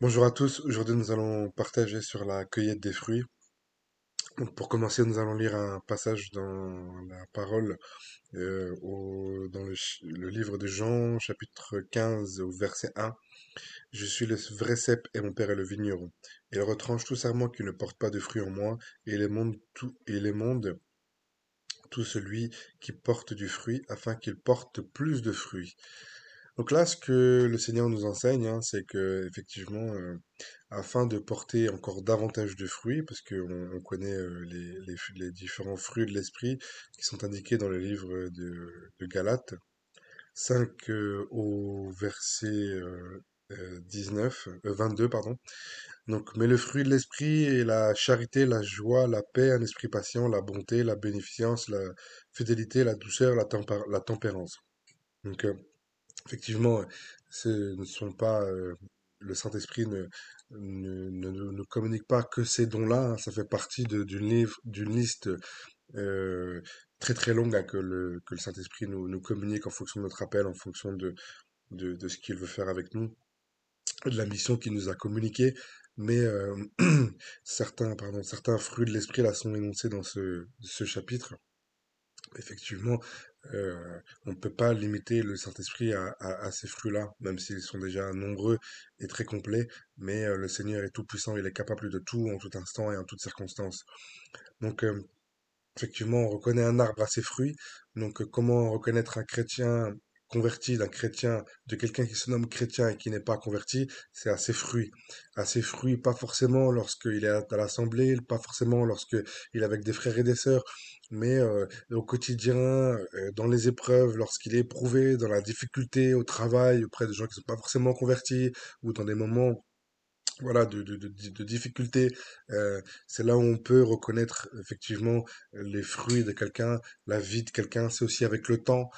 Bonjour à tous, aujourd'hui nous allons partager sur la cueillette des fruits. Donc pour commencer, nous allons lire un passage dans la parole, dans le livre de Jean, chapitre 15, au verset 1. Je suis le vrai cep et mon père est le vigneron. Il retranche tout serment qui ne porte pas de fruits en moi, et il émonde tout celui qui porte du fruit, afin qu'il porte plus de fruits. Donc là, ce que le Seigneur nous enseigne, hein, c'est que effectivement, afin de porter encore davantage de fruits, parce qu'on connaît les différents fruits de l'esprit qui sont indiqués dans le livre de Galates 5 au verset 22, pardon. Donc, mais le fruit de l'esprit est la charité, la joie, la paix, un esprit patient, la bonté, la bénéficence, la fidélité, la douceur, la tempérance. Donc, effectivement, ce ne sont pas, le Saint-Esprit ne communique pas que ces dons-là, hein. Ça fait partie d'une liste euh, très très longue, hein, que le Saint-Esprit nous communique en fonction de notre appel, en fonction de ce qu'il veut faire avec nous, de la mission qu'il nous a communiquée. Mais certains fruits de l'Esprit là sont énoncés dans ce chapitre. Effectivement, on ne peut pas limiter le Saint-Esprit à ces fruits-là, même s'ils sont déjà nombreux et très complets, mais le Seigneur est tout-puissant, il est capable de tout en tout instant et en toutes circonstances. Donc, effectivement, on reconnaît un arbre à ses fruits. Donc, comment reconnaître un chrétien converti d'un chrétien, de quelqu'un qui se nomme chrétien et qui n'est pas converti? C'est à ses fruits. À ses fruits, pas forcément lorsqu'il est à l'assemblée, pas forcément lorsqu'il est avec des frères et des sœurs, mais au quotidien, dans les épreuves, lorsqu'il est éprouvé, dans la difficulté, au travail, auprès de gens qui ne sont pas forcément convertis, ou dans des moments voilà, de difficultés. C'est là où on peut reconnaître effectivement les fruits de quelqu'un, la vie de quelqu'un. C'est aussi avec le temps,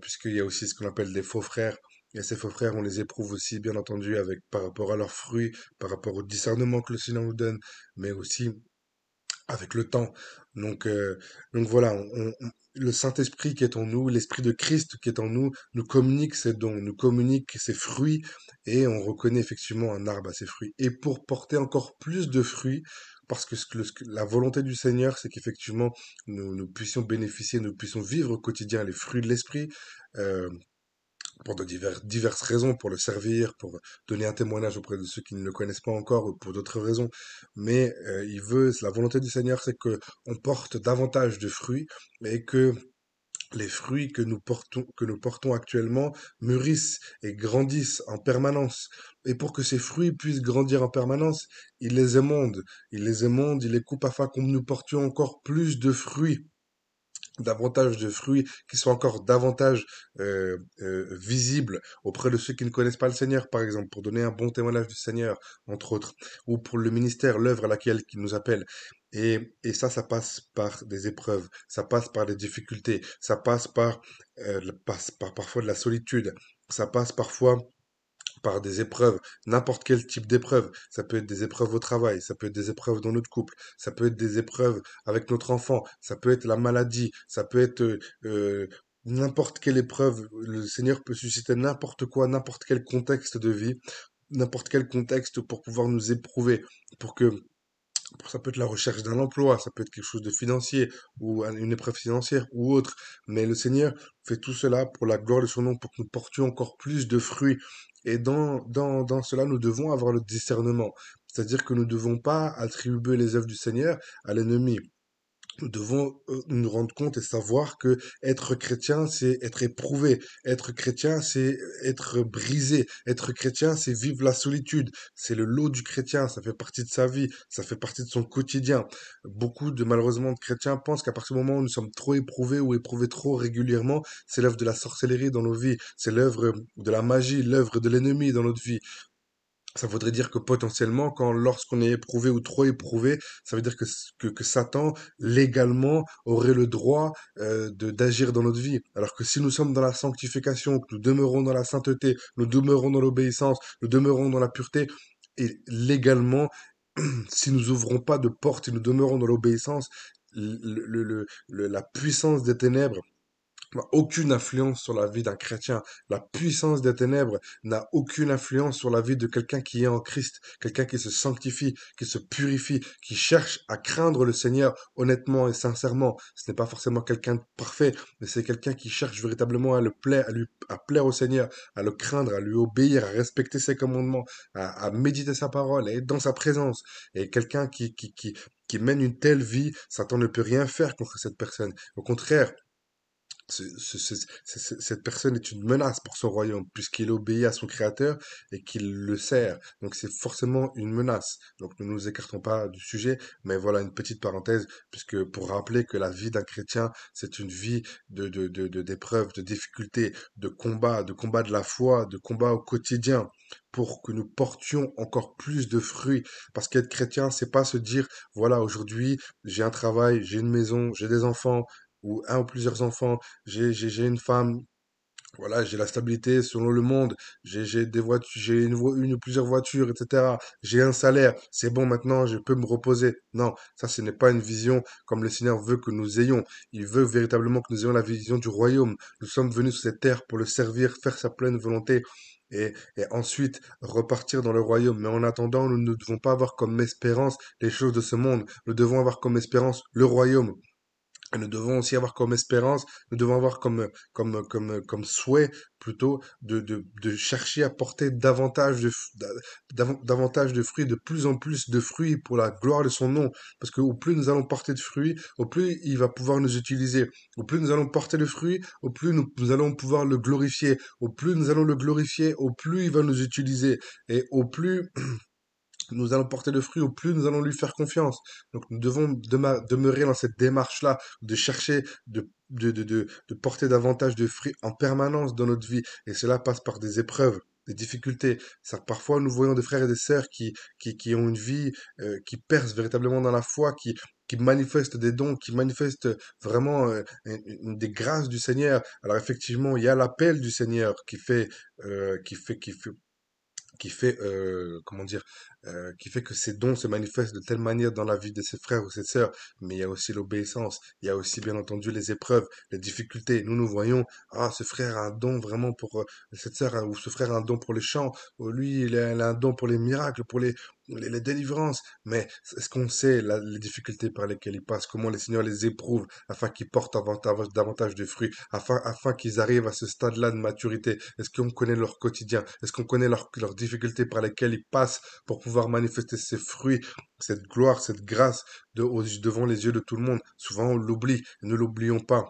puisqu'il y a aussi ce qu'on appelle des faux frères. Et ces faux frères, on les éprouve aussi, bien entendu, avec par rapport à leurs fruits, par rapport au discernement que le Seigneur nous donne, mais aussi avec le temps. Donc, euh, donc voilà, le Saint-Esprit qui est en nous, l'Esprit de Christ qui est en nous, nous communique ses dons, nous communique ses fruits, et on reconnaît effectivement un arbre à ses fruits. Et pour porter encore plus de fruits, parce que, la volonté du Seigneur, c'est qu'effectivement nous puissions bénéficier, nous puissions vivre au quotidien les fruits de l'Esprit, euh, pour diverses raisons, pour le servir, pour donner un témoignage auprès de ceux qui ne le connaissent pas encore, ou pour d'autres raisons. Mais la volonté du Seigneur, c'est que on porte davantage de fruits et que les fruits que nous portons actuellement mûrissent et grandissent en permanence. Et pour que ces fruits puissent grandir en permanence, il les émonde. Il les coupe afin que nous portions encore plus de fruits, davantage de fruits qui soient encore davantage visibles auprès de ceux qui ne connaissent pas le Seigneur, par exemple, pour donner un bon témoignage du Seigneur, entre autres, ou pour le ministère, l'œuvre à laquelle il nous appelle. Et ça passe par des épreuves, ça passe par des difficultés, ça passe par parfois de la solitude, ça passe parfois par des épreuves, n'importe quel type d'épreuve. Ça peut être des épreuves au travail, ça peut être des épreuves dans notre couple, ça peut être des épreuves avec notre enfant, ça peut être la maladie, ça peut être n'importe quelle épreuve. Le Seigneur peut susciter n'importe quoi, n'importe quel contexte de vie, n'importe quel contexte pour pouvoir nous éprouver, pour que ça peut être la recherche d'un emploi, ça peut être quelque chose de financier ou une épreuve financière ou autre. Mais le Seigneur fait tout cela pour la gloire de son nom, pour que nous portions encore plus de fruits. Et dans cela, nous devons avoir le discernement. C'est-à-dire que nous ne devons pas attribuer les œuvres du Seigneur à l'ennemi. Nous devons nous rendre compte et savoir que être chrétien, c'est être éprouvé. Être chrétien, c'est être brisé. Être chrétien, c'est vivre la solitude. C'est le lot du chrétien. Ça fait partie de sa vie. Ça fait partie de son quotidien. Malheureusement, de chrétiens pensent qu'à partir du moment où nous sommes trop éprouvés ou éprouvés trop régulièrement, c'est l'œuvre de la sorcellerie dans nos vies. C'est l'œuvre de la magie, l'œuvre de l'ennemi dans notre vie. Ça voudrait dire que potentiellement, lorsqu'on est éprouvé ou trop éprouvé, ça veut dire que Satan, légalement, aurait le droit d'agir dans notre vie. Alors que si nous sommes dans la sanctification, que nous demeurons dans la sainteté, nous demeurons dans l'obéissance, nous demeurons dans la pureté, et légalement, si nous ouvrons pas de porte et nous demeurons dans l'obéissance, la puissance des ténèbres n'a aucune influence sur la vie d'un chrétien. La puissance des ténèbres n'a aucune influence sur la vie de quelqu'un qui est en Christ, quelqu'un qui se sanctifie, qui se purifie, qui cherche à craindre le Seigneur honnêtement et sincèrement. Ce n'est pas forcément quelqu'un de parfait, mais c'est quelqu'un qui cherche véritablement à le plaire, à plaire au Seigneur, à le craindre, à lui obéir, à respecter ses commandements, à méditer sa parole, à être dans sa présence. Et quelqu'un qui mène une telle vie, Satan ne peut rien faire contre cette personne. Au contraire, cette personne est une menace pour son royaume, puisqu'il obéit à son créateur et qu'il le sert. Donc c'est forcément une menace. Donc ne nous écartons pas du sujet, mais voilà une petite parenthèse, puisque pour rappeler que la vie d'un chrétien, c'est une vie d'épreuves, de difficultés, de combat de la foi, de combat au quotidien, pour que nous portions encore plus de fruits. Parce qu'être chrétien, c'est pas se dire, voilà, aujourd'hui, j'ai un travail, j'ai une maison, j'ai des enfants, ou un ou plusieurs enfants, j'ai une femme, voilà, j'ai la stabilité selon le monde, j'ai des voitures, j'ai une ou plusieurs voitures, etc. J'ai un salaire, c'est bon maintenant, je peux me reposer. Non, ça ce n'est pas une vision comme le Seigneur veut que nous ayons. Il veut véritablement que nous ayons la vision du royaume. Nous sommes venus sur cette terre pour le servir, faire sa pleine volonté. Et ensuite repartir dans le royaume. Mais en attendant, nous ne devons pas avoir comme espérance les choses de ce monde. Nous devons avoir comme espérance le royaume. Et nous devons aussi avoir comme espérance, nous devons avoir comme souhait plutôt de chercher à porter davantage de fruits, de plus en plus de fruits pour la gloire de son nom. Parce que au plus nous allons porter de fruits, au plus il va pouvoir nous utiliser. Au plus nous allons porter de fruits, au plus nous allons pouvoir le glorifier. Au plus nous allons le glorifier, au plus il va nous utiliser. Et au plus nous allons porter le fruit, au plus nous allons lui faire confiance. Donc nous devons demeurer dans cette démarche-là, de chercher de porter davantage de fruits en permanence dans notre vie. Et cela passe par des épreuves, des difficultés. Ça, parfois, nous voyons des frères et des sœurs qui ont une vie, qui percent véritablement dans la foi, qui manifestent des dons, qui manifestent vraiment des grâces du Seigneur. Alors effectivement, il y a l'appel du Seigneur comment dire, qui fait que ces dons se manifestent de telle manière dans la vie de ses frères ou ses sœurs. Mais il y a aussi l'obéissance, il y a aussi bien entendu les épreuves, les difficultés. Nous voyons, ah, ce frère a un don vraiment pour cette sœur, ou ce frère a un don pour les chants, ou lui, il a un don pour les miracles, pour les délivrances. Mais est-ce qu'on sait les difficultés par lesquelles ils passent, comment le Seigneur les éprouve afin qu'ils portent davantage de fruits, afin qu'ils arrivent à ce stade-là de maturité? Est-ce qu'on connaît leur quotidien? Est-ce qu'on connaît leurs difficultés par lesquelles ils passent pour pouvoir manifester ces fruits, cette gloire, cette grâce devant les yeux de tout le monde? Souvent on l'oublie, ne l'oublions pas.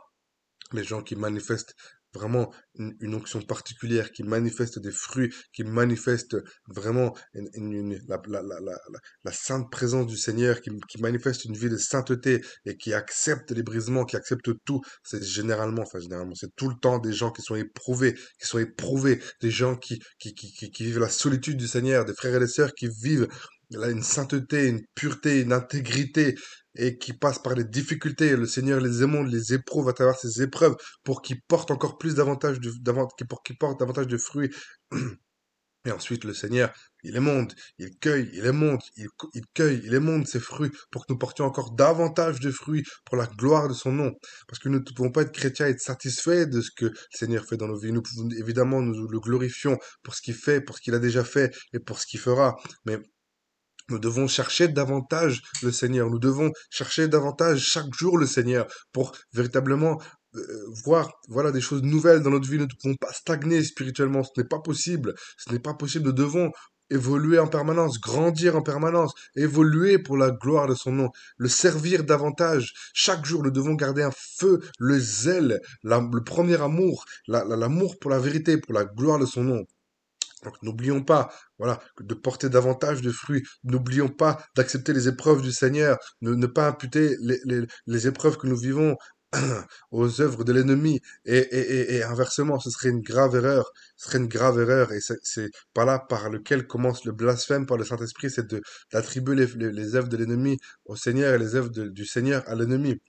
Les gens qui manifestent vraiment une onction particulière, qui manifestent des fruits, qui manifestent vraiment la sainte présence du Seigneur, qui manifestent une vie de sainteté et qui acceptent les brisements, qui acceptent tout, c'est généralement, c'est tout le temps des gens qui sont éprouvés, des gens qui vivent la solitude du Seigneur, des frères et des sœurs qui vivent là, une sainteté, une pureté, une intégrité, et qui passent par les difficultés. Le Seigneur les émonde, les éprouve à travers ces épreuves pour qu'ils portent encore plus pour qu'ils portent davantage de fruits. Et ensuite, le Seigneur, il émonde, il cueille, il émonde, il cueille, il émonde ces fruits pour que nous portions encore davantage de fruits pour la gloire de son nom. Parce que nous ne pouvons pas être chrétiens et être satisfaits de ce que le Seigneur fait dans nos vies. Nous pouvons, évidemment, nous le glorifions pour ce qu'il fait, pour ce qu'il a déjà fait et pour ce qu'il fera. Mais nous devons chercher davantage le Seigneur. Nous devons chercher davantage chaque jour le Seigneur pour véritablement voir voilà des choses nouvelles dans notre vie. Nous ne pouvons pas stagner spirituellement. Ce n'est pas possible. Ce n'est pas possible. Nous devons évoluer en permanence, grandir en permanence, évoluer pour la gloire de son nom, le servir davantage. Chaque jour, nous devons garder un feu, le zèle, le premier amour, l'amour pour la vérité, pour la gloire de son nom. Donc n'oublions pas, voilà, de porter davantage de fruits. N'oublions pas d'accepter les épreuves du Seigneur. Ne pas imputer les épreuves que nous vivons aux œuvres de l'ennemi. Et inversement, ce serait une grave erreur. Ce serait une grave erreur. Et c'est par là par lequel commence le blasphème par le Saint-Esprit, c'est d'attribuer les œuvres de l'ennemi au Seigneur et les œuvres du Seigneur à l'ennemi.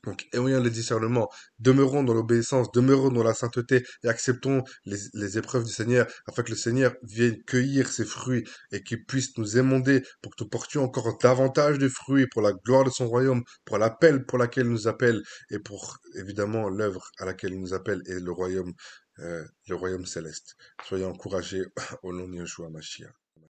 Donc, ayons le discernement, demeurons dans l'obéissance, demeurons dans la sainteté et acceptons les épreuves du Seigneur afin que le Seigneur vienne cueillir ses fruits et qu'il puisse nous émonder pour que nous portions encore davantage de fruits pour la gloire de son royaume, pour l'appel pour laquelle il nous appelle et pour évidemment l'œuvre à laquelle il nous appelle et le royaume céleste. Soyez encouragés au nom de Yeshua Mashiach.